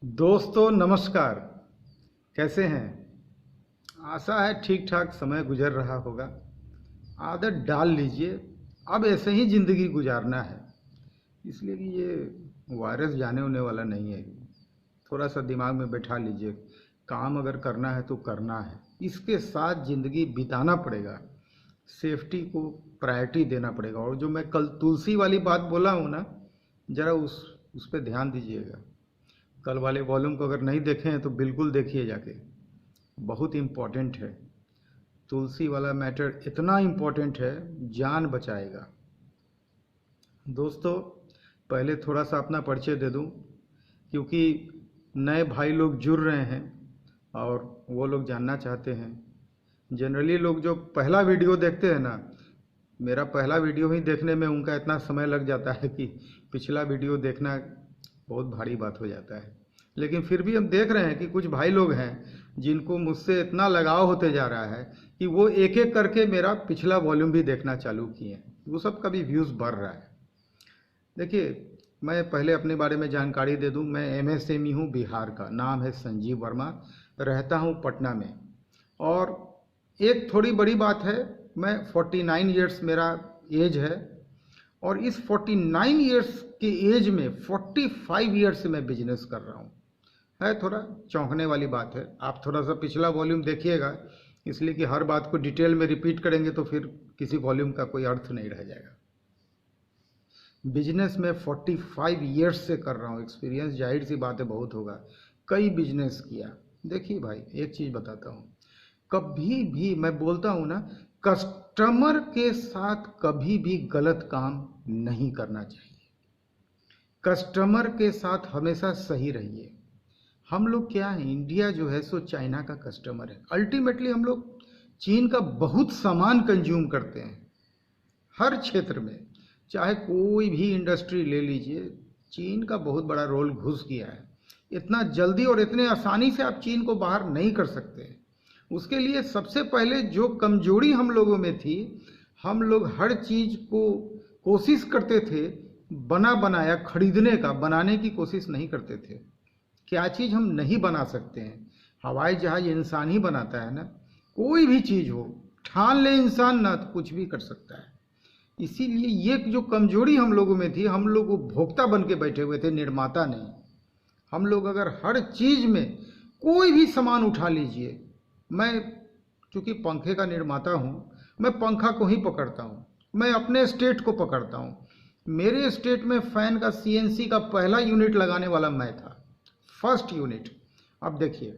दोस्तों नमस्कार। कैसे हैं? आशा है ठीक ठाक समय गुजर रहा होगा। आदत डाल लीजिए, अब ऐसे ही ज़िंदगी गुजारना है। इसलिए कि ये वायरस जाने होने वाला नहीं है। थोड़ा सा दिमाग में बैठा लीजिए, काम अगर करना है तो करना है, इसके साथ ज़िंदगी बिताना पड़ेगा। सेफ्टी को प्रायोरिटी देना पड़ेगा। और जो मैं कल तुलसी वाली बात बोला हूँ ना, ज़रा उस पर ध्यान दीजिएगा। कल वाले वॉल्यूम को अगर नहीं देखे हैं तो बिल्कुल देखिए जाके, बहुत इम्पॉर्टेंट है। तुलसी वाला मैटर इतना इम्पॉर्टेंट है, जान बचाएगा। दोस्तों, पहले थोड़ा सा अपना परिचय दे दूं, क्योंकि नए भाई लोग जुड़ रहे हैं और वो लोग जानना चाहते हैं। जनरली लोग जो पहला वीडियो देखते हैं ना, मेरा पहला वीडियो ही देखने में उनका इतना समय लग जाता है कि पिछला वीडियो देखना बहुत भारी बात हो जाता है। लेकिन फिर भी हम देख रहे हैं कि कुछ भाई लोग हैं जिनको मुझसे इतना लगाव होते जा रहा है कि वो एक एक करके मेरा पिछला वॉल्यूम भी देखना चालू किए हैं। वो सब का भी व्यूज़ बढ़ रहा है। देखिए, मैं पहले अपने बारे में जानकारी दे दूं। मैं एमएसएमई हूं, बिहार का। नाम है संजीव वर्मा, रहता हूं पटना में। और एक थोड़ी बड़ी बात है, मैं 49 ईयर्स मेरा एज है। और इस 49 ईयर्स के एज में 45 ईयर्स से मैं बिजनेस कर रहा हूँ। है थोड़ा चौंकने वाली बात है। आप थोड़ा सा पिछला वॉल्यूम देखिएगा, इसलिए कि हर बात को डिटेल में रिपीट करेंगे तो फिर किसी वॉल्यूम का कोई अर्थ नहीं रह जाएगा। बिजनेस में 45 ईयर्स से कर रहा हूँ। एक्सपीरियंस जाहिर सी बात है बहुत होगा, कई बिजनेस किया। देखिए भाई, एक चीज़ बताता हूँ, कभी भी मैं बोलता हूँ ना, कस्टमर के साथ कभी भी गलत काम नहीं करना चाहिए। कस्टमर के साथ हमेशा सही रहिए। हम लोग क्या है, इंडिया जो है सो चाइना का कस्टमर है। अल्टीमेटली हम लोग चीन का बहुत सामान कंज्यूम करते हैं हर क्षेत्र में। चाहे कोई भी इंडस्ट्री ले लीजिए, चीन का बहुत बड़ा रोल घुस गया है। इतना जल्दी और इतने आसानी से आप चीन को बाहर नहीं कर सकते। उसके लिए सबसे पहले जो कमजोरी हम लोगों में थी, हम लोग हर चीज़ को कोशिश करते थे बना बनाया खरीदने का, बनाने की कोशिश नहीं करते थे। क्या चीज़ हम नहीं बना सकते हैं? हवाई जहाज इंसान ही बनाता है ना। कोई भी चीज़ हो, ठान ले इंसान ना, तो कुछ भी कर सकता है। इसीलिए ये जो कमजोरी हम लोगों में थी, हम लोग उपभोक्ता बन के बैठे हुए थे, निर्माता नहीं। हम लोग अगर हर चीज़ में कोई भी सामान उठा लीजिए, मैं चूँकि पंखे का निर्माता हूँ, मैं पंखा को ही पकड़ता हूँ। मैं अपने स्टेट को पकड़ता हूँ। मेरे स्टेट में फैन का सीएनसी का पहला यूनिट लगाने वाला मैं था, फर्स्ट यूनिट। अब देखिए,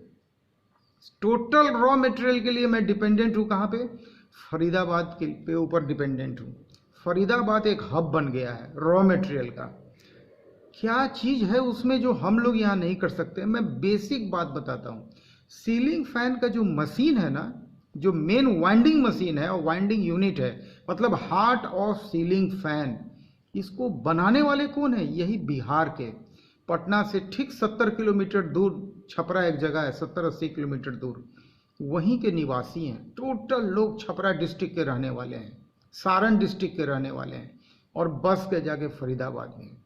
टोटल रॉ मटेरियल के लिए मैं डिपेंडेंट हूँ कहाँ पे? फरीदाबाद के ऊपर डिपेंडेंट हूँ। फरीदाबाद एक हब बन गया है रॉ मटेरियल का। क्या चीज़ है उसमें जो हम लोग यहाँ नहीं कर सकते? मैं बेसिक बात बताता हूँ। सीलिंग फैन का जो मशीन है ना, जो मेन वाइंडिंग मशीन है और वाइंडिंग यूनिट है, मतलब हार्ट ऑफ सीलिंग फैन, इसको बनाने वाले कौन है? यही बिहार के, पटना से ठीक 70 किलोमीटर दूर छपरा एक जगह है, 70-80 किलोमीटर दूर, वहीं के निवासी हैं। टोटल लोग छपरा डिस्ट्रिक्ट के रहने वाले हैं, सारण डिस्ट्रिक्ट के रहने वाले हैं, और बस के जाके फरीदाबाद में।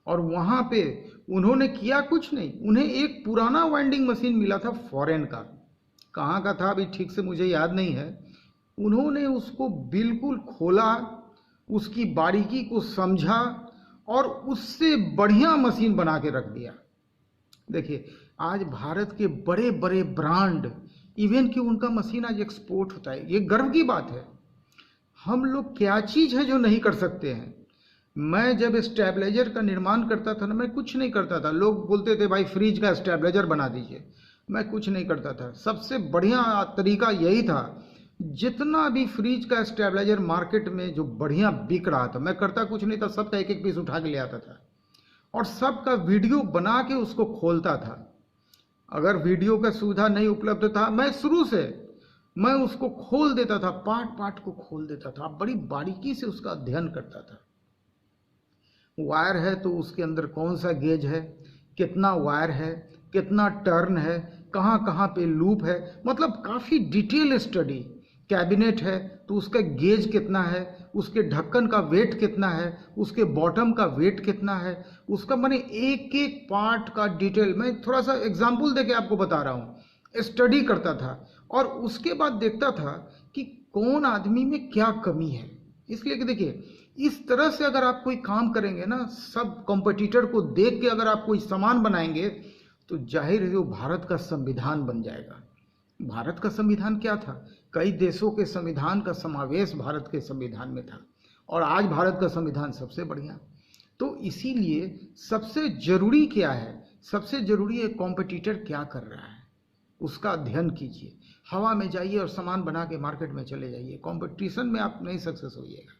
और वहाँ पे उन्होंने किया कुछ नहीं, उन्हें एक पुराना वाइंडिंग मशीन मिला था फॉरेन का। कहाँ का था अभी ठीक से मुझे याद नहीं है। उन्होंने उसको बिल्कुल खोला, उसकी बारीकी को समझा और उससे बढ़िया मशीन बना के रख दिया। देखिए, आज भारत के बड़े बड़े ब्रांड, इवन कि उनका मशीन आज एक्सपोर्ट होता है। ये गर्व की बात है। हम लोग क्या चीज़ है जो नहीं कर सकते हैं? मैं जब स्टेबलाइजर का निर्माण करता था ना, मैं कुछ नहीं करता था। लोग बोलते थे भाई फ्रिज का स्टेबलाइजर बना दीजिए, मैं कुछ नहीं करता था। सबसे बढ़िया तरीका यही था, जितना भी फ्रिज का स्टेबलाइजर मार्केट में जो बढ़िया बिक रहा था, मैं करता कुछ नहीं था, सबका एक एक पीस उठा के ले आता था और सबका वीडियो बना के उसको खोलता था। अगर वीडियो का सुविधा नहीं उपलब्ध था, मैं शुरू से मैं उसको खोल देता था, पार्ट पार्ट को खोल देता था, बड़ी बारीकी से उसका अध्ययन करता था। वायर है तो उसके अंदर कौन सा गेज है, कितना वायर है, कितना टर्न है, कहाँ कहाँ पे लूप है, मतलब काफ़ी डिटेल स्टडी। कैबिनेट है तो उसका गेज कितना है, उसके ढक्कन का वेट कितना है, उसके बॉटम का वेट कितना है, उसका मैंने एक एक पार्ट का डिटेल, मैं थोड़ा सा एग्जांपल देके आपको बता रहा हूँ, स्टडी करता था और उसके बाद देखता था कि कौन आदमी में क्या कमी है। इसलिए कि देखिए, इस तरह से अगर आप कोई काम करेंगे ना, सब कॉम्पिटिटर को देख के अगर आप कोई सामान बनाएंगे तो जाहिर है वो भारत का संविधान बन जाएगा। भारत का संविधान क्या था? कई देशों के संविधान का समावेश भारत के संविधान में था और आज भारत का संविधान सबसे बढ़िया। तो इसीलिए सबसे जरूरी क्या है? सबसे जरूरी है कॉम्पिटिटर क्या कर रहा है, उसका अध्ययन कीजिए। हवा में जाइए और सामान बना के मार्केट में चले जाइए, कंपटीशन में आप नहीं सक्सेस होइएगा।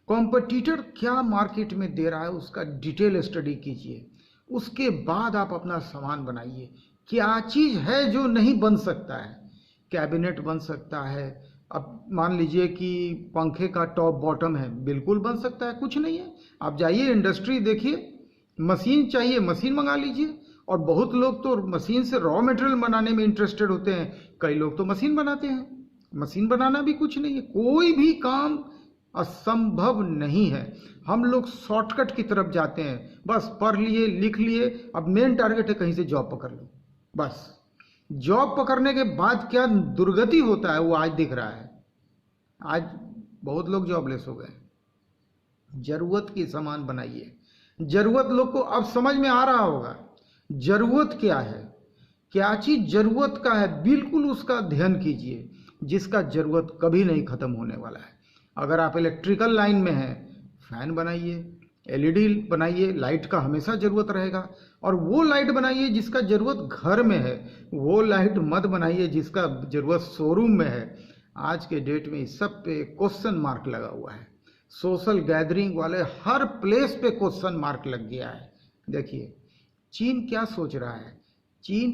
कॉम्पिटिटर क्या मार्केट में दे रहा है उसका डिटेल स्टडी कीजिए, उसके बाद आप अपना सामान बनाइए। क्या चीज़ है जो नहीं बन सकता है? कैबिनेट बन सकता है। अब मान लीजिए कि पंखे का टॉप बॉटम है, बिल्कुल बन सकता है, कुछ नहीं है। आप जाइए इंडस्ट्री देखिए, मशीन चाहिए मशीन मंगा लीजिए। और बहुत लोग तो मशीन से रॉ मटेरियल बनाने में इंटरेस्टेड होते हैं, कई लोग तो मशीन बनाते हैं। मशीन बनाना भी कुछ नहीं है, कोई भी काम असंभव नहीं है। हम लोग शॉर्टकट की तरफ जाते हैं, बस पढ़ लिए लिख लिए, अब मेन टारगेट है कहीं से जॉब पकड़ लो। बस जॉब पकड़ने के बाद क्या दुर्गति होता है वो आज दिख रहा है। आज बहुत लोग जॉबलेस हो गए। जरूरत की सामान बनाइए। जरूरत लोग को अब समझ में आ रहा होगा जरूरत क्या है, क्या चीज जरूरत का है, बिल्कुल उसका अध्ययन कीजिए, जिसका जरूरत कभी नहीं खत्म होने वाला है। अगर आप इलेक्ट्रिकल लाइन में हैं, फैन बनाइए, एलईडी बनाइए, लाइट का हमेशा जरूरत रहेगा। और वो लाइट बनाइए जिसका जरूरत घर में है, वो लाइट मत बनाइए जिसका जरूरत शोरूम में है। आज के डेट में इस सब पे क्वेश्चन मार्क लगा हुआ है। सोशल गैदरिंग वाले हर प्लेस पे क्वेश्चन मार्क लग गया है। देखिए चीन क्या सोच रहा है, चीन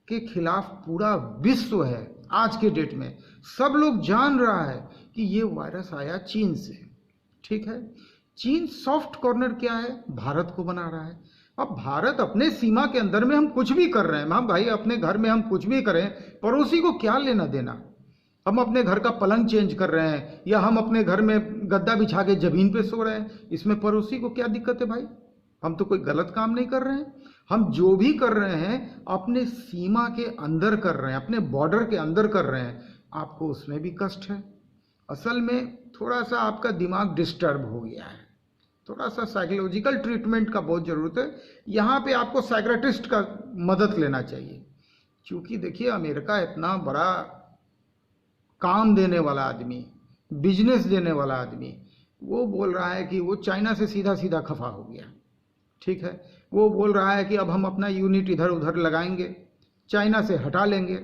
के खिलाफ पूरा विश्व है आज के डेट में। सब लोग जान रहा है कि ये वायरस आया चीन से, ठीक है। चीन सॉफ्ट कॉर्नर क्या है, भारत को बना रहा है। अब भारत अपने सीमा के अंदर में हम कुछ भी कर रहे हैं, हाँ भाई अपने घर में हम कुछ भी करें, पड़ोसी को क्या लेना देना। हम अपने घर का पलंग चेंज कर रहे हैं या हम अपने घर में गद्दा बिछा के जमीन पे सो रहे हैं, इसमें पड़ोसी को क्या दिक्कत है भाई? हम तो कोई गलत काम नहीं कर रहे हैं। हम जो भी कर रहे हैं अपने सीमा के अंदर कर रहे हैं, अपने बॉर्डर के अंदर कर रहे हैं। आपको उसमें भी कष्ट है। असल में थोड़ा सा आपका दिमाग डिस्टर्ब हो गया है, थोड़ा सा साइकोलॉजिकल ट्रीटमेंट का बहुत ज़रूरत है। यहाँ पे आपको साइक्रेटिस्ट का मदद लेना चाहिए, क्योंकि देखिए अमेरिका इतना बड़ा काम देने वाला आदमी, बिजनेस देने वाला आदमी, वो बोल रहा है कि वो चाइना से सीधा सीधा खफा हो गया, ठीक है। वो बोल रहा है कि अब हम अपना यूनिट इधर उधर लगाएंगे, चाइना से हटा लेंगे,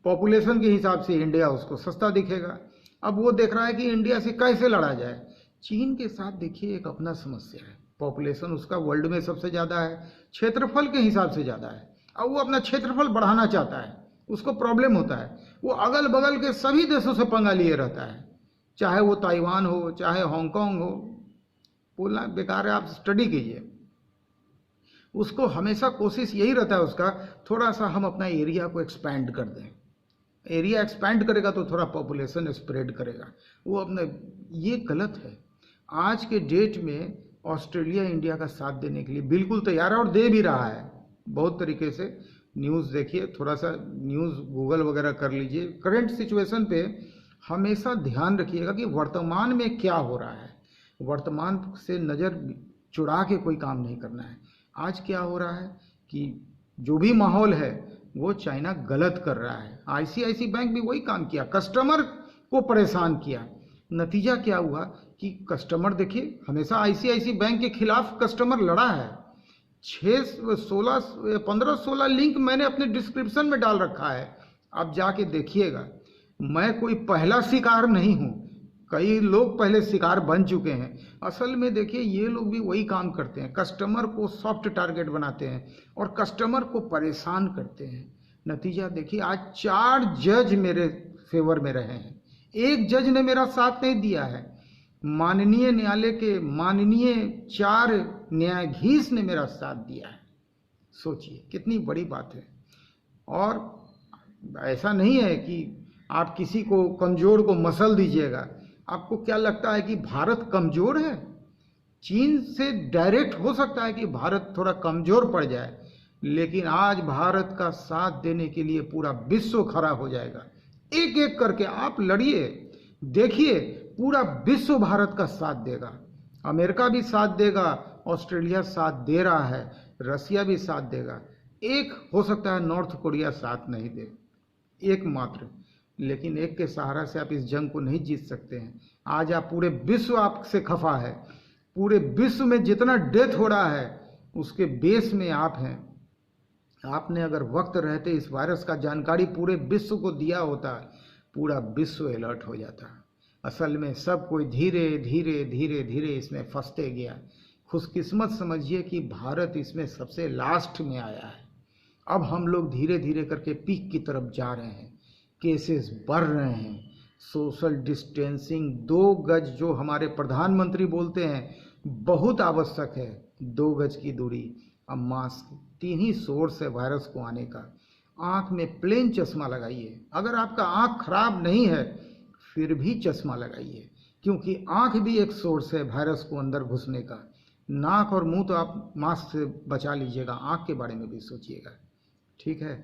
पॉपुलेशन के हिसाब से इंडिया उसको सस्ता दिखेगा। अब वो देख रहा है कि इंडिया से कैसे लड़ा जाए। चीन के साथ देखिए एक अपना समस्या है, पॉपुलेशन उसका वर्ल्ड में सबसे ज़्यादा है, क्षेत्रफल के हिसाब से ज़्यादा है। अब वो अपना क्षेत्रफल बढ़ाना चाहता है, उसको प्रॉब्लम होता है। वो अगल बगल के सभी देशों से पंगा लिए रहता है, चाहे वो ताइवान हो, चाहे हांगकांग हो। बोलना बेकार है, आप स्टडी कीजिए। उसको हमेशा कोशिश यही रहता है उसका, थोड़ा सा हम अपना एरिया को एक्सपैंड कर दें। एरिया एक्सपैंड करेगा तो थोड़ा पॉपुलेशन स्प्रेड करेगा वो अपने। ये गलत है। आज के डेट में ऑस्ट्रेलिया इंडिया का साथ देने के लिए बिल्कुल तैयार है और दे भी रहा है बहुत तरीके से। न्यूज़ देखिए, थोड़ा सा न्यूज़ गूगल वगैरह कर लीजिए। करंट सिचुएशन पे हमेशा ध्यान रखिएगा कि वर्तमान में क्या हो रहा है, वर्तमान से नज़र चुरा के कोई काम नहीं करना है। आज क्या हो रहा है कि जो भी माहौल है वो चाइना गलत कर रहा है। आईसीआईसी बैंक भी वही काम किया, कस्टमर को परेशान किया। नतीजा क्या हुआ कि कस्टमर देखिए, हमेशा आईसीआईसी बैंक के खिलाफ कस्टमर लड़ा है। 15-16 लिंक मैंने अपने डिस्क्रिप्शन में डाल रखा है, आप जाके देखिएगा। मैं कोई पहला शिकार नहीं हूँ, कई लोग पहले शिकार बन चुके हैं। असल में देखिए ये लोग भी वही काम करते हैं, कस्टमर को सॉफ्ट टारगेट बनाते हैं और कस्टमर को परेशान करते हैं। नतीजा देखिए, आज 4 जज मेरे फेवर में रहे हैं, एक जज ने मेरा साथ नहीं दिया है। माननीय न्यायालय के माननीय 4 न्यायाधीश ने मेरा साथ दिया है। सोचिए कितनी बड़ी बात है। और ऐसा नहीं है कि आप किसी को कमज़ोर को मसल दीजिएगा। आपको क्या लगता है कि भारत कमज़ोर है? चीन से डायरेक्ट हो सकता है कि भारत थोड़ा कमज़ोर पड़ जाए, लेकिन आज भारत का साथ देने के लिए पूरा विश्व खड़ा हो जाएगा। एक एक करके आप लड़िए, देखिए पूरा विश्व भारत का साथ देगा। अमेरिका भी साथ देगा, ऑस्ट्रेलिया साथ दे रहा है, रसिया भी साथ देगा। एक हो सकता है नॉर्थ कोरिया साथ नहीं दे, एक मात्र, लेकिन एक के सहारा से आप इस जंग को नहीं जीत सकते हैं। आज आप पूरे विश्व आपसे खफा है, पूरे विश्व में जितना डेथ हो रहा है उसके बेस में आप हैं। आपने अगर वक्त रहते इस वायरस का जानकारी पूरे विश्व को दिया होता, पूरा विश्व अलर्ट हो जाता। असल में सब कोई धीरे धीरे धीरे धीरे इसमें फंसते गया। खुशकिस्मत समझिए कि भारत इसमें सबसे लास्ट में आया है। अब हम लोग धीरे धीरे करके पीक की तरफ जा रहे हैं, केसेस बढ़ रहे हैं। सोशल डिस्टेंसिंग 2 गज जो हमारे प्रधानमंत्री बोलते हैं बहुत आवश्यक है, 2 गज की दूरी। अब मास्क, 3 ही सोर्स है वायरस को आने का। आँख में प्लेन चश्मा लगाइए, अगर आपका आँख खराब नहीं है फिर भी चश्मा लगाइए, क्योंकि आँख भी एक सोर्स है वायरस को अंदर घुसने का। नाक और मुंह तो आप मास्क से बचा लीजिएगा, आँख के बारे में भी सोचिएगा, ठीक है।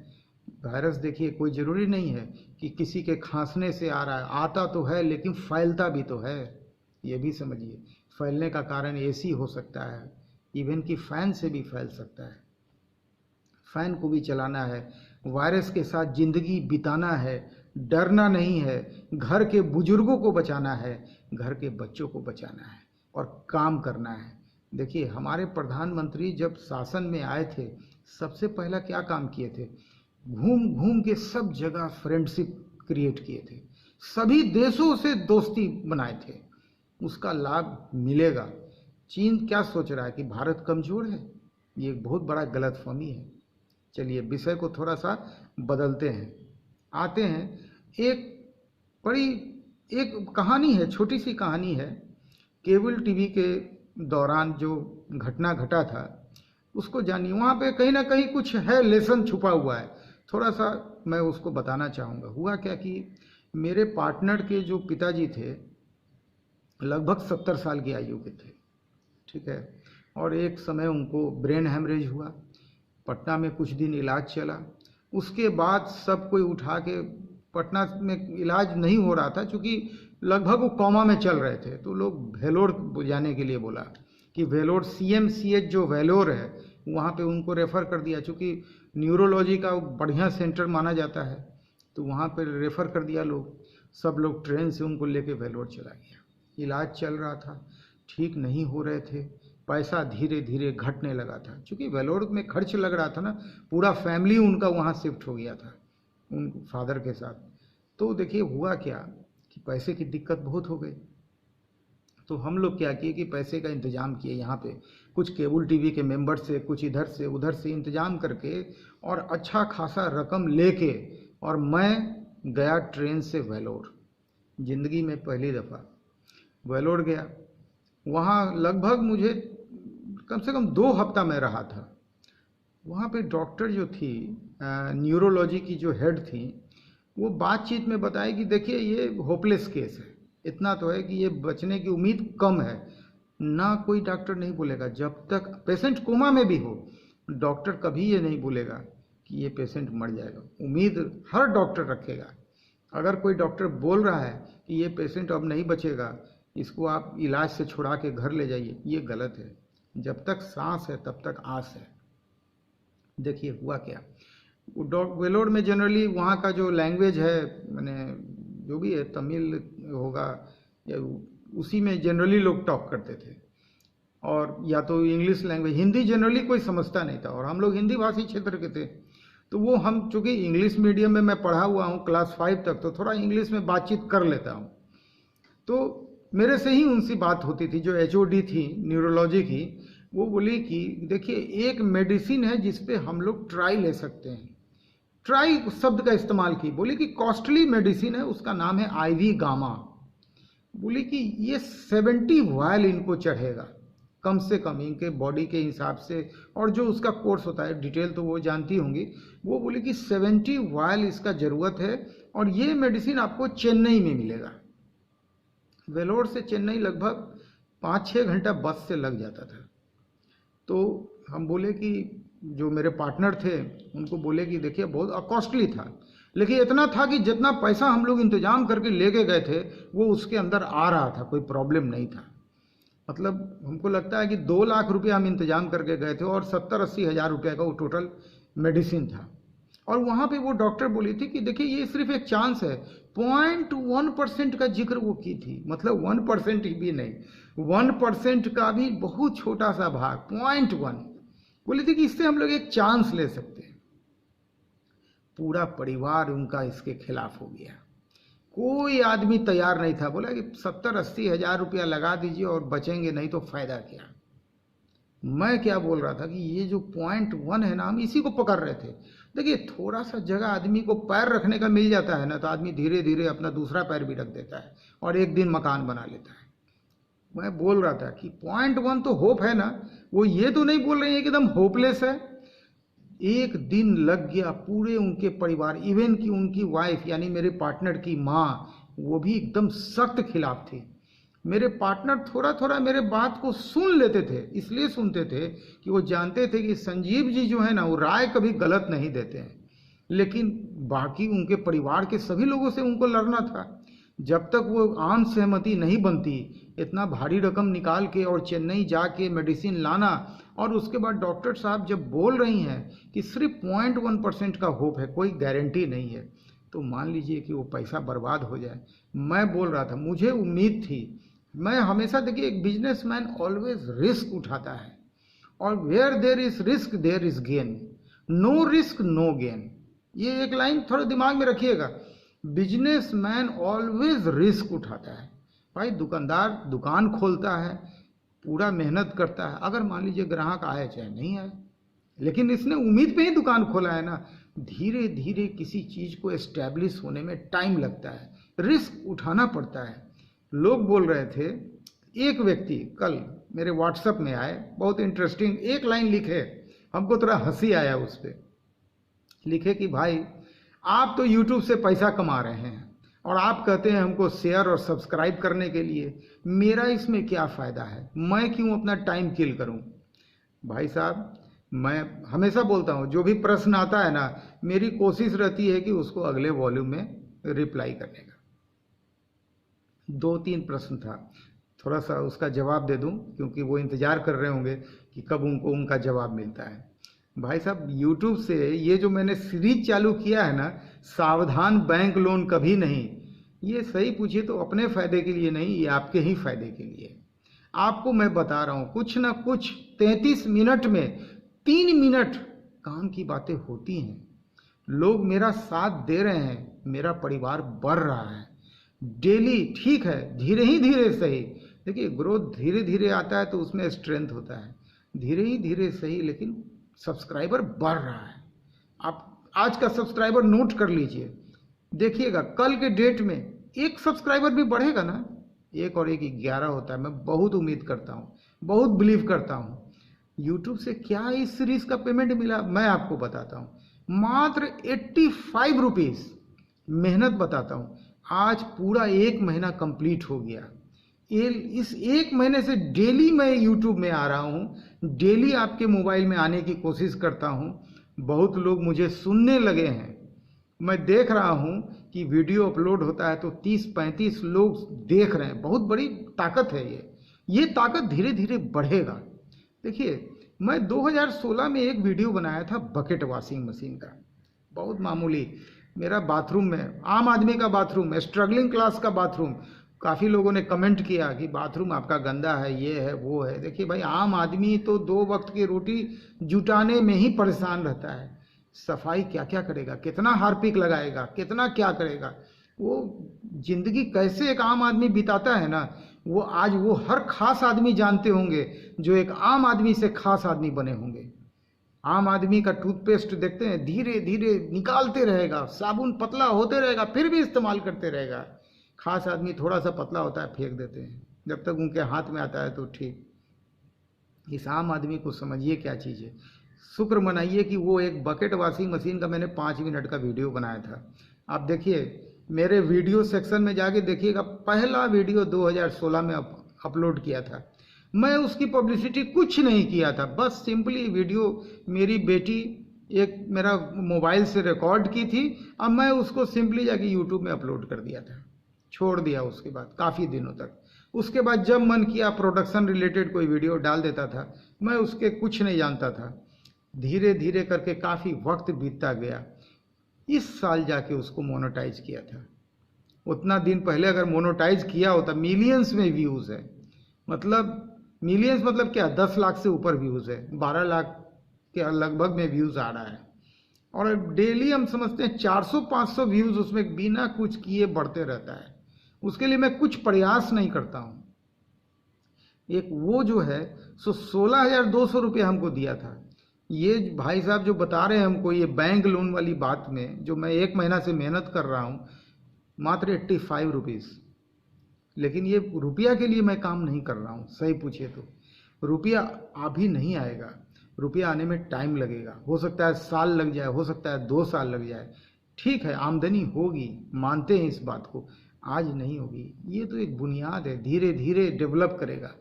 वायरस देखिए कोई ज़रूरी नहीं है कि किसी के खांसने से आ रहा है, आता तो है लेकिन फैलता भी तो है, ये भी समझिए। फैलने का कारण एसी हो सकता है, इवन कि फ़ैन से भी फैल सकता है। फ़ैन को भी चलाना है, वायरस के साथ ज़िंदगी बिताना है, डरना नहीं है, घर के बुजुर्गों को बचाना है, घर के बच्चों को बचाना है और काम करना है। देखिए हमारे प्रधानमंत्री जब शासन में आए थे सबसे पहला क्या काम किए थे, घूम घूम के सब जगह फ्रेंडशिप क्रिएट किए थे, सभी देशों से दोस्ती बनाए थे। उसका लाभ मिलेगा। चीन क्या सोच रहा है कि भारत कमज़ोर है, ये एक बहुत बड़ा गलतफहमी है। चलिए विषय को थोड़ा सा बदलते हैं, आते हैं एक कहानी है, छोटी सी कहानी है। केबल टीवी के दौरान जो घटना घटा था उसको जानिए, वहाँ पे कहीं ना कहीं कुछ है, लेसन छुपा हुआ है, थोड़ा सा मैं उसको बताना चाहूँगा। हुआ क्या कि मेरे पार्टनर के जो पिताजी थे लगभग 70 साल की आयु के थे, ठीक है, और एक समय उनको ब्रेन हैमरेज हुआ। पटना में कुछ दिन इलाज चला, उसके बाद सब कोई उठा के, पटना में इलाज नहीं हो रहा था क्योंकि लगभग वो कोमा में चल रहे थे, तो लोग वेलोर जाने के लिए बोला कि वेलोर CMCH जो वेलोर है वहाँ पे उनको रेफ़र कर दिया, चूँकि न्यूरोलॉजी का बढ़िया सेंटर माना जाता है, तो वहाँ पे रेफ़र कर दिया लोग। सब लोग ट्रेन से उनको लेके वेलोर चला गया। इलाज चल रहा था, ठीक नहीं हो रहे थे, पैसा धीरे धीरे घटने लगा था, क्योंकि वेलोर में खर्च लग रहा था ना, पूरा फैमिली उनका वहाँ शिफ्ट हो गया था उन फादर के साथ। तो देखिए हुआ क्या कि पैसे की दिक्कत बहुत हो गई, तो हम लोग क्या किए कि पैसे का इंतज़ाम किए, यहाँ पे कुछ केबल टीवी के मेंबर से, कुछ इधर से उधर से इंतज़ाम करके और अच्छा खासा रकम लेके, और मैं गया ट्रेन से वेलोर। ज़िंदगी में पहली दफ़ा वेलोर गया। वहाँ लगभग मुझे कम से कम 2 हफ्ता में रहा था। वहाँ पे डॉक्टर जो थी, न्यूरोलॉजी की जो हेड थी, वो बातचीत में बताए कि देखिए ये होपलेस केस है, इतना तो है कि ये बचने की उम्मीद कम है। ना कोई डॉक्टर नहीं बोलेगा, जब तक पेशेंट कोमा में भी हो, डॉक्टर कभी ये नहीं बोलेगा कि ये पेशेंट मर जाएगा। उम्मीद हर डॉक्टर रखेगा। अगर कोई डॉक्टर बोल रहा है कि ये पेशेंट अब नहीं बचेगा, इसको आप इलाज से छुड़ा के घर ले जाइए, ये गलत है। जब तक सांस है तब तक आस है। देखिए हुआ क्या, वेलोर में जनरली वहाँ का जो लैंग्वेज है, मैंने जो भी है, तमिल होगा या उसी में जनरली लोग टॉक करते थे, और या तो इंग्लिश लैंग्वेज, हिंदी जनरली कोई समझता नहीं था, और हम लोग हिंदी भाषी क्षेत्र के थे, तो वो हम चूँकि इंग्लिश मीडियम में मैं पढ़ा हुआ हूँ क्लास 5 तक, तो थोड़ा इंग्लिश में बातचीत कर लेता हूँ। तो मेरे से ही उनसे बात होती थी, जो HOD थी न्यूरोलॉजी की, वो बोली कि देखिए एक मेडिसिन है जिस पे हम लोग ट्राई ले सकते हैं। ट्राई शब्द का इस्तेमाल की, बोली कि कॉस्टली मेडिसिन है, उसका नाम है IV गामा। बोली कि ये 70 वायल इनको चढ़ेगा, कम से कम इनके बॉडी के हिसाब से, और जो उसका कोर्स होता है डिटेल तो वो जानती होंगी। वो बोली कि 70 वायल इसका ज़रूरत है, और ये मेडिसिन आपको चेन्नई में मिलेगा। वेलोर से चेन्नई लगभग 5-6 घंटा बस से लग जाता था। तो हम बोले कि जो मेरे पार्टनर थे उनको बोले कि देखिए बहुत कॉस्टली था, लेकिन इतना था कि जितना पैसा हम लोग इंतजाम करके लेके गए थे वो उसके अंदर आ रहा था, कोई प्रॉब्लम नहीं था। मतलब हमको लगता है कि 2 लाख रुपया हम इंतजाम करके गए थे, और 70-80 हज़ार रुपये का वो टोटल मेडिसिन था। और वहाँ पे वो डॉक्टर बोली थी कि देखिए ये सिर्फ एक चांस है, 0.1% का जिक्र वो की थी, मतलब 1% भी नहीं, 1% का भी बहुत छोटा सा भाग, 0.1 बोली थी कि इससे हम लोग एक चांस ले सकते हैं। पूरा परिवार उनका इसके खिलाफ हो गया, कोई आदमी तैयार नहीं था। बोला कि 70-80 हज़ार रुपया लगा दीजिए और बचेंगे नहीं तो फायदा क्या। मैं क्या बोल रहा था कि ये जो 0.1 है ना, हम इसी को पकड़ रहे थे। देखिए थोड़ा सा जगह आदमी को पैर रखने का मिल जाता है ना, तो आदमी धीरे धीरे अपना दूसरा पैर भी रख देता है और एक दिन मकान बना लेता है। मैं बोल रहा था कि 0.1 तो होप है ना, वो ये तो नहीं बोल रहे हैं कि एकदम होपलेस है। एक दिन लग गया, पूरे उनके परिवार, इवन कि उनकी वाइफ यानी मेरे पार्टनर की माँ, वो भी एकदम सख्त खिलाफ थी। मेरे पार्टनर थोड़ा थोड़ा मेरे बात को सुन लेते थे, इसलिए सुनते थे कि वो जानते थे कि संजीव जी जो है ना वो राय कभी गलत नहीं देते हैं, लेकिन बाकी उनके परिवार के सभी लोगों से उनको लड़ना था। जब तक वो आम सहमति नहीं बनती, इतना भारी रकम निकाल के और चेन्नई जाके मेडिसिन लाना, और उसके बाद डॉक्टर साहब जब बोल रही हैं कि सिर्फ 0.1% का होप है, कोई गारंटी नहीं है, तो मान लीजिए कि वो पैसा बर्बाद हो जाए। मैं बोल रहा था, मुझे उम्मीद थी, मैं हमेशा देखिए एक बिजनेसमैन ऑलवेज रिस्क उठाता है, और where there is risk there is gain, no risk no gain. ये एक लाइन थोड़ा दिमाग में रखिएगा, बिजनेसमैन ऑलवेज रिस्क उठाता है। भाई दुकानदार दुकान खोलता है, पूरा मेहनत करता है, अगर मान लीजिए ग्राहक आए चाहे नहीं आए, लेकिन इसने उम्मीद पे ही दुकान खोला है ना। धीरे धीरे किसी चीज़ को एस्टैब्लिश होने में टाइम लगता है, रिस्क उठाना पड़ता है। लोग बोल रहे थे, एक व्यक्ति कल मेरे व्हाट्सएप में आए, बहुत इंटरेस्टिंग एक लाइन लिखे, हमको थोड़ा हंसी आया उस पर। लिखे कि भाई आप तो यूट्यूब से पैसा कमा रहे हैं और आप कहते हैं हमको शेयर और सब्सक्राइब करने के लिए, मेरा इसमें क्या फ़ायदा है, मैं क्यों अपना टाइम किल करूं। भाई साहब मैं हमेशा बोलता हूं, जो भी प्रश्न आता है ना, मेरी कोशिश रहती है कि उसको अगले वॉल्यूम में रिप्लाई करने का। 2-3 प्रश्न था, थोड़ा सा उसका जवाब दे दूं, क्योंकि वो इंतज़ार कर रहे होंगे कि कब उनको उनका जवाब मिलता है। भाई साहब यूट्यूब से ये जो मैंने सीरीज चालू किया है ना, सावधान बैंक लोन कभी नहीं, ये सही पूछिए तो अपने फ़ायदे के लिए नहीं, ये आपके ही फ़ायदे के लिए। आपको मैं बता रहा हूँ, कुछ ना कुछ 33 मिनट में 3 मिनट काम की बातें होती हैं। लोग मेरा साथ दे रहे हैं, मेरा परिवार बढ़ रहा है डेली। ठीक है, धीरे ही धीरे सही, देखिए ग्रोथ धीरे धीरे आता है तो उसमें स्ट्रेंथ होता है, धीरे ही धीरे सही, लेकिन सब्सक्राइबर बढ़ रहा है। आप आज का सब्सक्राइबर नोट कर लीजिए, देखिएगा कल के डेट में एक सब्सक्राइबर भी बढ़ेगा ना, 1 और 1 11 होता है। मैं बहुत उम्मीद करता हूँ, बहुत बिलीव करता हूँ। यूट्यूब से क्या इस सीरीज का पेमेंट मिला, मैं आपको बताता हूँ, मात्र 85 रुपीज़। मेहनत बताता हूँ, आज पूरा 1 महीना कंप्लीट हो गया। इस 1 महीने से डेली मैं यूट्यूब में आ रहा हूँ, डेली आपके मोबाइल में आने की कोशिश करता हूँ। बहुत लोग मुझे सुनने लगे हैं, मैं देख रहा हूँ कि वीडियो अपलोड होता है तो 30-35 लोग देख रहे हैं। बहुत बड़ी ताकत है ये ताकत धीरे धीरे बढ़ेगा। देखिए मैं 2016 में एक वीडियो बनाया था बकेट वॉशिंग मशीन का, बहुत मामूली, मेरा बाथरूम में, आम आदमी का बाथरूम, स्ट्रगलिंग क्लास का बाथरूम। काफ़ी लोगों ने कमेंट किया कि बाथरूम आपका गंदा है, ये है वो है। देखिए भाई, आम आदमी तो 2 वक्त की रोटी जुटाने में ही परेशान रहता है, सफाई क्या क्या करेगा, कितना हार्पिक लगाएगा, कितना क्या करेगा। वो जिंदगी कैसे एक आम आदमी बिताता है ना, वो आज वो हर खास आदमी जानते होंगे जो एक आम आदमी से खास आदमी बने होंगे। आम आदमी का टूथपेस्ट देखते हैं, धीरे धीरे निकालते रहेगा, साबुन पतला होते रहेगा फिर भी इस्तेमाल करते रहेगा। खास आदमी थोड़ा सा पतला होता है फेंक देते हैं, जब तक उनके हाथ में आता है तो ठीक। इस आम आदमी को समझिए क्या चीज़ है। शुक्र मनाइए कि वो एक बकेट वॉशिंग मशीन का मैंने 5 मिनट का वीडियो बनाया था। आप देखिए मेरे वीडियो सेक्शन में जाके देखिएगा, पहला वीडियो 2016 में अपलोड किया था। मैं उसकी पब्लिसिटी कुछ नहीं किया था, बस सिंपली वीडियो मेरी बेटी एक मेरा मोबाइल से रिकॉर्ड की थी। अब मैं उसको सिंपली जाके यूट्यूब में अपलोड कर दिया था, छोड़ दिया उसके बाद काफ़ी दिनों तक। उसके बाद जब मन किया प्रोडक्शन रिलेटेड कोई वीडियो डाल देता था। मैं उसके कुछ नहीं जानता था। धीरे धीरे करके काफ़ी वक्त बीतता गया। इस साल जाके उसको मोनेटाइज किया था। उतना दिन पहले अगर मोनेटाइज किया होता, मिलियंस में व्यूज़ है, मतलब मिलियंस मतलब क्या, 10 लाख से ऊपर व्यूज़ है, 12 लाख के लगभग में व्यूज़ आ रहा है। और डेली हम समझते हैं 400-500 व्यूज़ उसमें बिना कुछ किए बढ़ते रहता है। उसके लिए मैं कुछ प्रयास नहीं करता हूँ। एक वो जो है सो 16,200 रुपये हमको दिया था। ये भाई साहब जो बता रहे हैं हमको ये बैंक लोन वाली बात में, जो मैं 1 महीना से मेहनत कर रहा हूँ, मात्र 85 रुपीज़। लेकिन ये रुपया के लिए मैं काम नहीं कर रहा हूँ। सही पूछिए तो रुपया अभी नहीं आएगा, रुपया आने में टाइम लगेगा। हो सकता है साल लग जाए, हो सकता है 2 साल लग जाए। ठीक है, आमदनी होगी, मानते हैं इस बात को, आज नहीं होगी। ये तो एक बुनियाद है, धीरे धीरे डेवलप करेगा,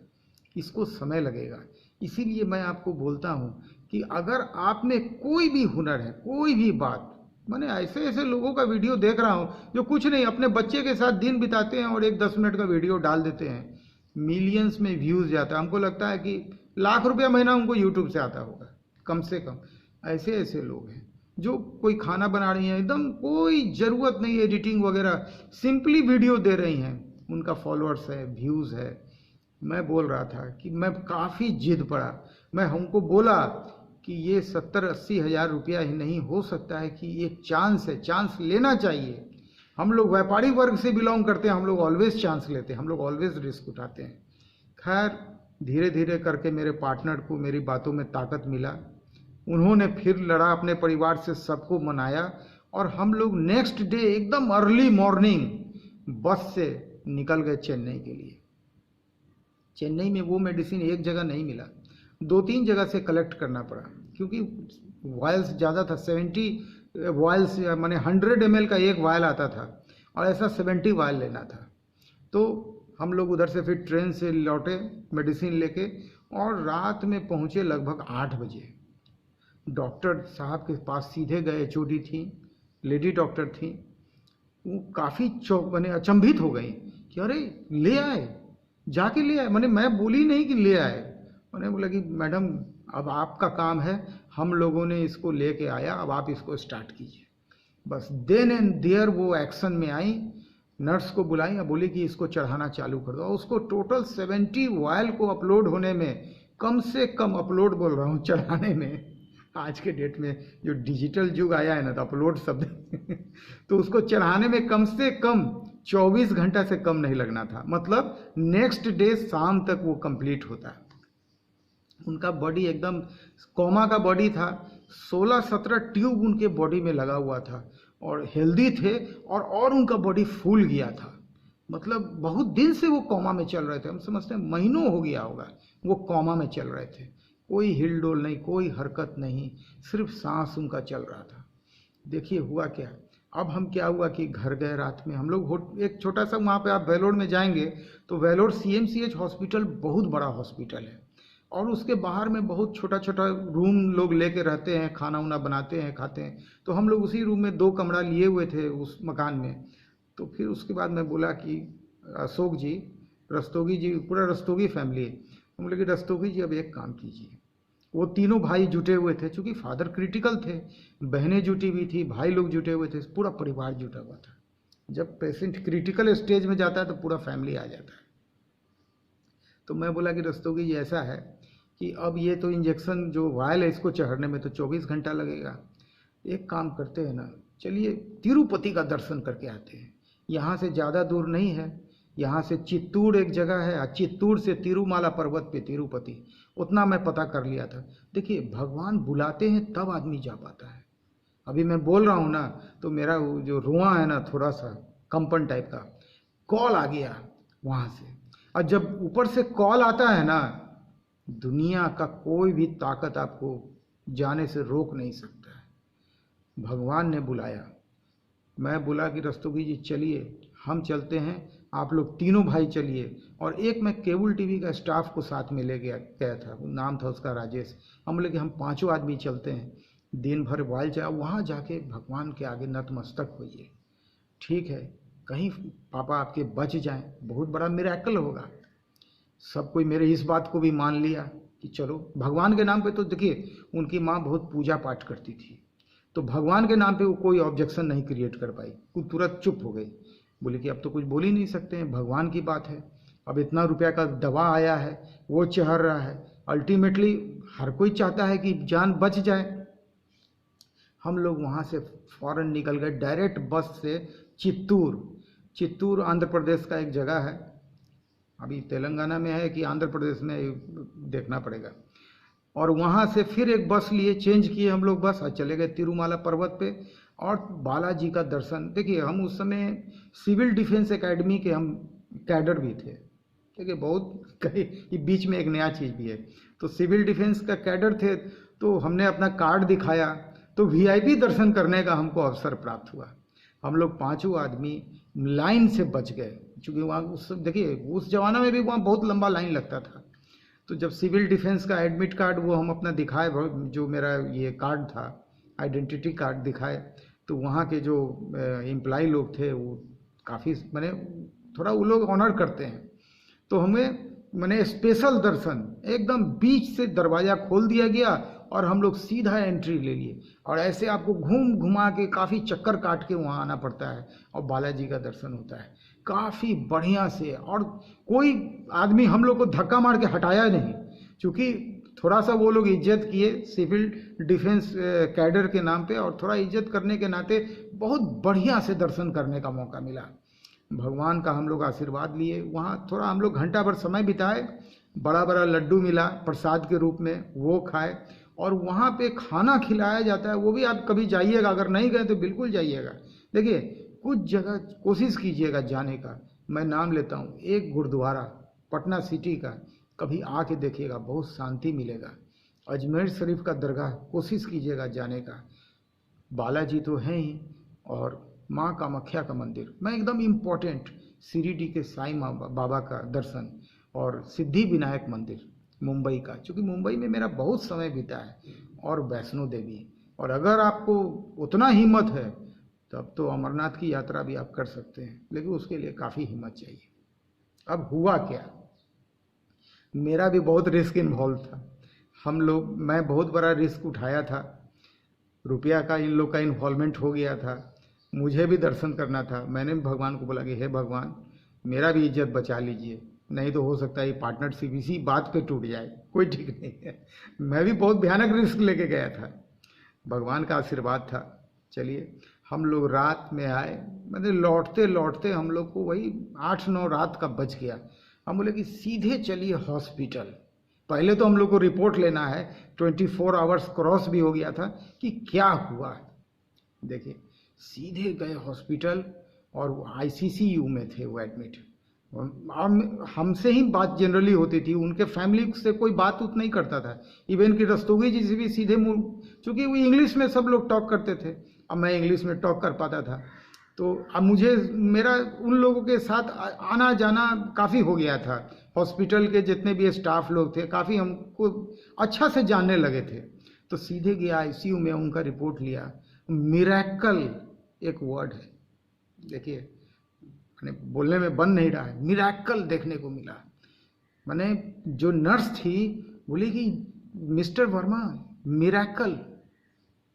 इसको समय लगेगा। इसीलिए मैं आपको बोलता हूँ कि अगर आप में कोई भी हुनर है, कोई भी बात, मैंने ऐसे ऐसे लोगों का वीडियो देख रहा हूँ जो कुछ नहीं, अपने बच्चे के साथ दिन बिताते हैं और एक 10 मिनट का वीडियो डाल देते हैं, मिलियंस में व्यूज़ जाता है। हमको लगता है कि लाख रुपया महीना उनको यूट्यूब से आता होगा कम से कम। ऐसे ऐसे लोग हैं जो कोई खाना बना रही हैं, एकदम कोई ज़रूरत नहीं एडिटिंग वगैरह, सिंपली वीडियो दे रही हैं, उनका फॉलोअर्स है, व्यूज़ है। मैं बोल रहा था कि मैं काफ़ी जिद पड़ा, मैं हमको बोला कि ये 70-80 हज़ार रुपया ही नहीं हो सकता है, कि एक चांस है, चांस लेना चाहिए। हम लोग व्यापारी वर्ग से बिलोंग करते हैं, हम लोग ऑलवेज चांस लेते हैं, हम लोग ऑलवेज रिस्क उठाते हैं। खैर धीरे धीरे करके मेरे पार्टनर को मेरी बातों में ताकत मिला, उन्होंने फिर लड़ा, अपने परिवार से सबको मनाया, और हम लोग नेक्स्ट डे एकदम अर्ली मॉर्निंग बस से निकल गए चेन्नई के लिए। चेन्नई में वो मेडिसिन एक जगह नहीं मिला, 2-3 जगह से कलेक्ट करना पड़ा, क्योंकि वायल्स ज़्यादा था। 70 वायल्स माने 100 ml का एक वायल आता था, और ऐसा 70 वायल लेना था। तो हम लोग उधर से फिर ट्रेन से लौटे मेडिसिन लेके, और रात में पहुँचे लगभग 8 बजे। डॉक्टर साहब के पास सीधे गए, एचओडी थी, लेडी डॉक्टर थी। वो काफ़ी मैंने अचंभित हो गई कि अरे ले आए, जाके ले आए। मैं बोली नहीं कि ले आए, मैंने बोला कि मैडम अब आपका काम है, हम लोगों ने इसको लेके आया, अब आप इसको स्टार्ट कीजिए। बस देन एंड देयर वो एक्शन में आई, नर्स को बुलाई और बोली कि इसको चढ़ाना चालू कर दो। उसको टोटल 70 वायल को अपलोड होने में, कम से कम अपलोड बोल रहा हूँ, चढ़ाने में, आज के डेट में जो डिजिटल युग आया है ना, तो अपलोड शब्द तो उसको चढ़ाने में कम से कम 24 घंटा से कम नहीं लगना था। मतलब नेक्स्ट डे शाम तक वो कंप्लीट होता। उनका बॉडी एकदम कोमा का बॉडी था, 16-17 ट्यूब उनके बॉडी में लगा हुआ था, और हेल्दी थे, और उनका बॉडी फूल गया था। मतलब बहुत दिन से वो कोमा में चल रहे थे, हम समझते हैं महीनों हो गया होगा वो कोमा में चल रहे थे। कोई हिलडोल नहीं, कोई हरकत नहीं, सिर्फ सांस उनका चल रहा था। देखिए हुआ क्या, अब हम क्या हुआ कि घर गए रात में हम लोग, एक छोटा सा वहाँ पे आप वेलोर में जाएंगे तो वेलोर CMCH हॉस्पिटल बहुत बड़ा हॉस्पिटल है, और उसके बाहर में बहुत छोटा छोटा रूम लोग लेके रहते हैं, खाना वाना बनाते हैं, खाते हैं। तो हम लोग उसी रूम में 2 कमरा लिए हुए थे उस मकान में। तो फिर उसके बाद मैं बोला कि अशोक जी, रस्तोगी जी, पूरा रस्तोगी फैमिली, हम बोले कि रस्तोगी जी अब एक काम कीजिए। वो तीनों भाई जुटे हुए थे, चूँकि फादर क्रिटिकल थे, बहनें जुटी हुई थी, भाई लोग जुटे हुए थे, पूरा परिवार जुटा हुआ था। जब पेशेंट क्रिटिकल स्टेज में जाता है तो पूरा फैमिली आ जाता है। तो मैं बोला कि रस्तोगी जी ऐसा है कि अब ये तो इंजेक्शन जो वायल है इसको चढ़ने में तो 24 घंटा लगेगा, एक काम करते हैं ना, चलिए तिरुपति का दर्शन करके आते हैं। यहाँ से ज़्यादा दूर नहीं है, यहाँ से चित्तूर एक जगह है, चित्तूर से तिरुमाला पर्वत पे तिरुपति, उतना मैं पता कर लिया था। देखिए भगवान बुलाते हैं तब आदमी जा पाता है। अभी मैं बोल रहा हूँ ना, तो मेरा जो रुआं है ना, थोड़ा सा कंपन टाइप का, कॉल आ गया वहाँ से। और जब ऊपर से कॉल आता है ना, दुनिया का कोई भी ताकत आपको जाने से रोक नहीं सकता है। भगवान ने बुलाया, मैं बोला कि रस्तोगी जी चलिए, हम चलते हैं, आप लोग तीनों भाई चलिए। और एक मैं केबल टीवी का स्टाफ को साथ में ले गया था, नाम था उसका राजेश। हम बोले कि हम पांचों आदमी चलते हैं, दिन भर वाइल जाए, वहाँ जाके भगवान के आगे नतमस्तक होइए। ठीक है, कहीं पापा आपके बच जाएं, बहुत बड़ा मिरेकल होगा। सब कोई मेरे इस बात को भी मान लिया कि चलो भगवान के नाम पे। तो देखिए, उनकी माँ बहुत पूजा पाठ करती थी, तो भगवान के नाम पे वो कोई ऑब्जेक्शन नहीं क्रिएट कर पाई, वो तुरंत चुप हो गई। बोले कि अब तो कुछ बोल ही नहीं सकते हैं, भगवान की बात है, अब इतना रुपया का दवा आया है, वो चढ़ रहा है, अल्टीमेटली हर कोई चाहता है कि जान बच जाए। हम लोग वहाँ से फौरन निकल गए डायरेक्ट बस से चित्तूर। चित्तूर आंध्र प्रदेश का एक जगह है, अभी तेलंगाना में है कि आंध्र प्रदेश में, देखना पड़ेगा। और वहाँ से फिर एक बस लिए, चेंज किए हम लोग बस, और चले गए तिरुमाला पर्वत पे और बालाजी का दर्शन। देखिए, हम उस समय सिविल डिफेंस एकेडमी के हम कैडर भी थे। देखिए, बहुत कहीं ये बीच में एक नया चीज़ भी है, तो सिविल डिफेंस का कैडर थे, तो हमने अपना कार्ड दिखाया, तो वीआईपी दर्शन करने का हमको अवसर प्राप्त हुआ। हम लोग पांचों आदमी लाइन से बच गए, क्योंकि वहाँ उस देखिए उस जमाना में भी वहाँ बहुत लंबा लाइन लगता था। तो जब सिविल डिफेंस का एडमिट कार्ड वो हम अपना दिखाए, जो मेरा ये कार्ड था, आइडेंटिटी कार्ड दिखाए, तो वहाँ के जो एम्प्लॉय लोग थे वो काफ़ी मैंने थोड़ा वो लोग ऑनर करते हैं, तो हमें मैंने स्पेशल दर्शन एकदम बीच से दरवाज़ा खोल दिया गया और हम लोग सीधा एंट्री ले लिए। और ऐसे आपको घूम घुमा के काफ़ी चक्कर काट के वहाँ आना पड़ता है और बालाजी का दर्शन होता है काफ़ी बढ़िया से। और कोई आदमी हम लोग को धक्का मार के हटाया नहीं, क्योंकि थोड़ा सा वो लोग इज्जत किए सिविल डिफेंस कैडर के नाम पे, और थोड़ा इज्जत करने के नाते बहुत बढ़िया से दर्शन करने का मौका मिला। भगवान का हम लोग आशीर्वाद लिए, वहाँ थोड़ा हम लोग घंटा भर समय बिताए, बड़ा बड़ा लड्डू मिला प्रसाद के रूप में, वो खाए। और वहाँ पे खाना खिलाया जाता है, वो भी आप कभी जाइएगा, अगर नहीं गए तो बिल्कुल जाइएगा। देखिए, कुछ जगह कोशिश कीजिएगा जाने का, मैं नाम लेता हूँ, एक गुरुद्वारा पटना सिटी का, कभी आके देखिएगा, बहुत शांति मिलेगा। अजमेर शरीफ का दरगाह कोशिश कीजिएगा जाने का, बालाजी तो हैं ही, और माँ कामाख्या का मंदिर मैं एकदम इम्पोर्टेंट, शिरडी के साईं बाबा का दर्शन, और सिद्धि विनायक मंदिर मुंबई का, क्योंकि मुंबई में मेरा बहुत समय बीता है, और वैष्णो देवी। और अगर आपको उतना हिम्मत है तब तो अमरनाथ की यात्रा भी आप कर सकते हैं, लेकिन उसके लिए काफ़ी हिम्मत चाहिए। अब हुआ क्या, मेरा भी बहुत रिस्क इन्वॉल्व था। मैं बहुत बड़ा रिस्क उठाया था, रुपया का इन लोग का इन्वॉल्वमेंट हो गया था, मुझे भी दर्शन करना था। मैंने भी भगवान को बोला कि हे भगवान, मेरा भी इज्जत बचा लीजिए, नहीं तो हो सकता है ये पार्टनरशिप इसी बात पे टूट जाए, कोई ठीक नहीं है। मैं भी बहुत भयानक रिस्क लेके गया था, भगवान का आशीर्वाद था। चलिए, हम लोग रात में आए, मतलब लौटते लौटते हम लोग को वही 8-9 रात का बच गया। हम बोले कि सीधे चलिए हॉस्पिटल, पहले तो हम लोग को रिपोर्ट लेना है, 24 आवर्स क्रॉस भी हो गया था कि क्या हुआ। देखिए, सीधे गए हॉस्पिटल, और वो आईसीसीयू में थे वो एडमिट। हमसे ही बात जनरली होती थी, उनके फैमिली से कोई बात उत नहीं करता था। इवन कि रस्तोगी जी से भी सीधे मुंह, क्योंकि वो इंग्लिश में सब लोग टॉक करते थे, अब मैं इंग्लिश में टॉक कर पाता था, तो अब मुझे मेरा उन लोगों के साथ आना जाना काफ़ी हो गया था। हॉस्पिटल के जितने भी स्टाफ लोग थे काफ़ी हमको अच्छा से जानने लगे थे। तो सीधे गया आईसीयू में, उनका रिपोर्ट लिया। मिरेकल एक वर्ड है, देखिए मैंने बोलने में बन नहीं रहा है, मिरेकल देखने को मिला। मैंने जो नर्स थी बोली कि मिस्टर वर्मा, मिरेकल,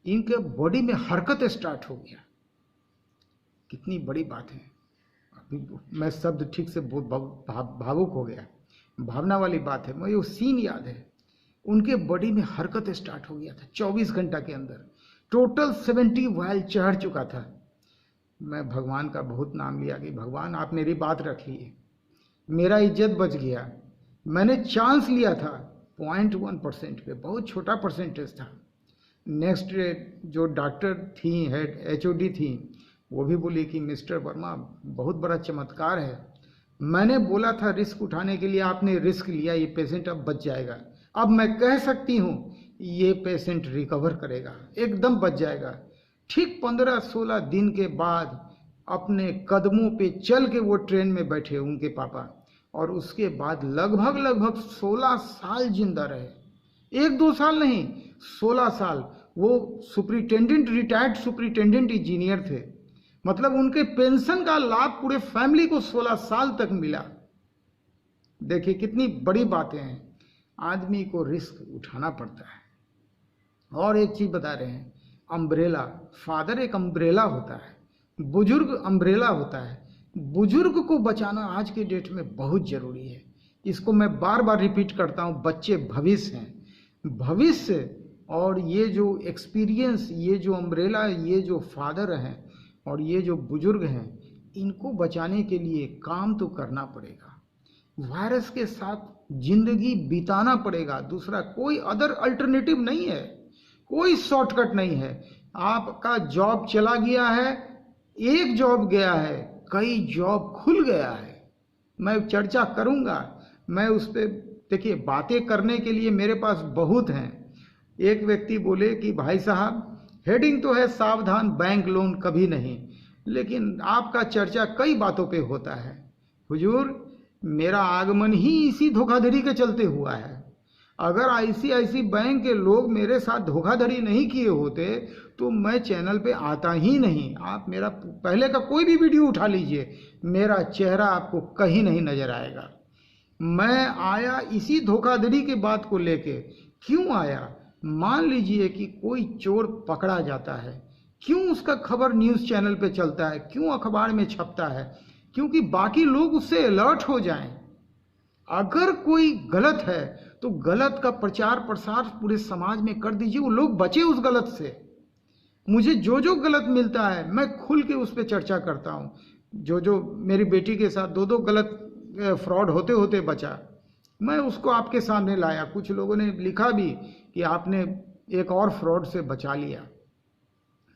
इनके बॉडी में हरकत स्टार्ट हो गया। कितनी बड़ी बात है, अभी मैं शब्द ठीक से भावुक हो गया, भावना वाली बात है। मुझे वो सीन याद है, उनके बॉडी में हरकत स्टार्ट हो गया था 24 घंटा के अंदर। टोटल 70 वायल चढ़ चुका था। मैं भगवान का बहुत नाम लिया कि भगवान आप मेरी बात रखिए, मेरा इज्जत बच गया। मैंने चांस लिया था 0.1% पे, बहुत छोटा परसेंटेज था। नेक्स्ट जो डॉक्टर थी, हेड एचओडी थी, वो भी बोली कि मिस्टर वर्मा बहुत बड़ा चमत्कार है। मैंने बोला था रिस्क उठाने के लिए, आपने रिस्क लिया, ये पेशेंट अब बच जाएगा। अब मैं कह सकती हूँ ये पेशेंट रिकवर करेगा, एकदम बच जाएगा। ठीक 15-16 दिन के बाद अपने कदमों पे चल के वो ट्रेन में बैठे उनके पापा, और उसके बाद लगभग 16 साल जिंदा रहे। 1-2 साल नहीं, 16 साल। वो सुपरिटेंडेंट, रिटायर्ड सुपरिटेंडेंट इंजीनियर थे, मतलब उनके पेंशन का लाभ पूरे फैमिली को 16 साल तक मिला। देखिए कितनी बड़ी बातें हैं, आदमी को रिस्क उठाना पड़ता है। और एक चीज बता रहे हैं, अम्ब्रेला, फादर एक अम्ब्रेला होता है, बुजुर्ग अम्ब्रेला होता है। बुजुर्ग को बचाना आज के डेट में बहुत जरूरी है। इसको मैं बार बार रिपीट करता हूँ, बच्चे भविष्य हैं, भविष्य। और ये जो एक्सपीरियंस, ये जो अम्ब्रेला, ये जो फादर हैं और ये जो बुजुर्ग हैं, इनको बचाने के लिए काम तो करना पड़ेगा, वायरस के साथ जिंदगी बिताना पड़ेगा। दूसरा कोई अदर अल्टरनेटिव नहीं है, कोई शॉर्टकट नहीं है। आपका जॉब चला गया है, एक जॉब गया है, कई जॉब खुल गया है। मैं चर्चा करूंगा, मैं उस पर, देखिए बातें करने के लिए मेरे पास बहुत हैं। एक व्यक्ति बोले कि भाई साहब हेडिंग तो है सावधान बैंक लोन कभी नहीं, लेकिन आपका चर्चा कई बातों पे होता है। हुजूर, मेरा आगमन ही इसी धोखाधड़ी के चलते हुआ है। अगर आईसीआईसी बैंक के लोग मेरे साथ धोखाधड़ी नहीं किए होते तो मैं चैनल पे आता ही नहीं। आप मेरा पहले का कोई भी वीडियो उठा लीजिए, मेरा चेहरा आपको कहीं नहीं नजर आएगा। मैं आया इसी धोखाधड़ी के बात को लेके। क्यों आया? मान लीजिए कि कोई चोर पकड़ा जाता है, क्यों उसका खबर न्यूज़ चैनल पे चलता है, क्यों अखबार में छपता है? क्योंकि बाकी लोग उससे अलर्ट हो जाएं। अगर कोई गलत है तो गलत का प्रचार प्रसार पूरे समाज में कर दीजिए, वो लोग बचे उस गलत से। मुझे जो जो गलत मिलता है मैं खुल के उस पर चर्चा करता हूँ। जो मेरी बेटी के साथ 2 गलत फ्रॉड होते होते बचा, मैं उसको आपके सामने लाया। कुछ लोगों ने लिखा भी कि आपने एक और फ्रॉड से बचा लिया।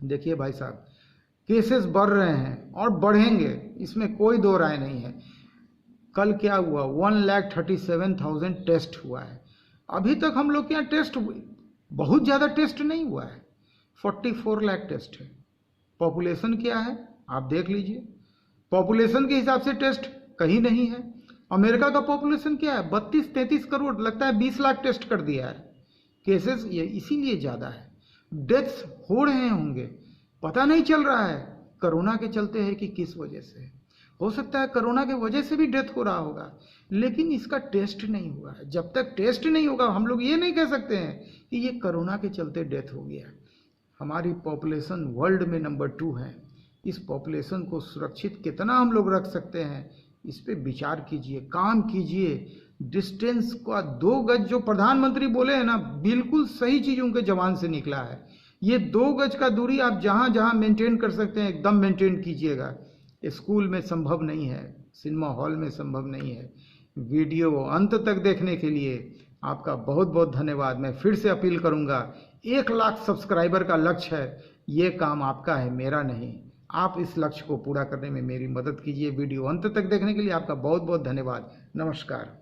देखिए भाई साहब, केसेस बढ़ रहे हैं और बढ़ेंगे, इसमें कोई दो राय नहीं है। कल क्या हुआ? 1,37,000 टेस्ट हुआ है। अभी तक हम लोग के यहाँ टेस्ट बहुत ज़्यादा टेस्ट नहीं हुआ है, 44 लाख टेस्ट है। पॉपुलेशन क्या है आप देख लीजिए, पॉपुलेशन के हिसाब से टेस्ट कहीं नहीं है। अमेरिका का पॉपुलेशन क्या है? 32-33 करोड़, लगता है 20 लाख टेस्ट कर दिया है। केसेस ये इसीलिए ज़्यादा है, डेथ्स हो रहे होंगे, पता नहीं चल रहा है कोरोना के चलते है कि किस वजह से। हो सकता है कोरोना के वजह से भी डेथ हो रहा होगा, लेकिन इसका टेस्ट नहीं हुआ है। जब तक टेस्ट नहीं होगा हम लोग ये नहीं कह सकते हैं कि ये कोरोना के चलते डेथ हो गया। हमारी पॉपुलेशन वर्ल्ड में नंबर 2 है। इस पॉपुलेशन को सुरक्षित कितना हम लोग रख सकते हैं, इस पे विचार कीजिए, काम कीजिए। डिस्टेंस का 2 गज जो प्रधानमंत्री बोले हैं ना, बिल्कुल सही चीज उनके जबान से निकला है। ये 2 गज का दूरी आप जहां जहां मेंटेन कर सकते हैं एकदम मेंटेन कीजिएगा। स्कूल में संभव नहीं है, सिनेमा हॉल में संभव नहीं है। वीडियो अंत तक देखने के लिए आपका बहुत बहुत धन्यवाद। मैं फिर से अपील करूंगा, 1 लाख सब्सक्राइबर का लक्ष्य है, ये काम आपका है, मेरा नहीं। आप इस लक्ष्य को पूरा करने में मेरी मदद कीजिए। वीडियो अंत तक देखने के लिए आपका बहुत बहुत धन्यवाद। नमस्कार।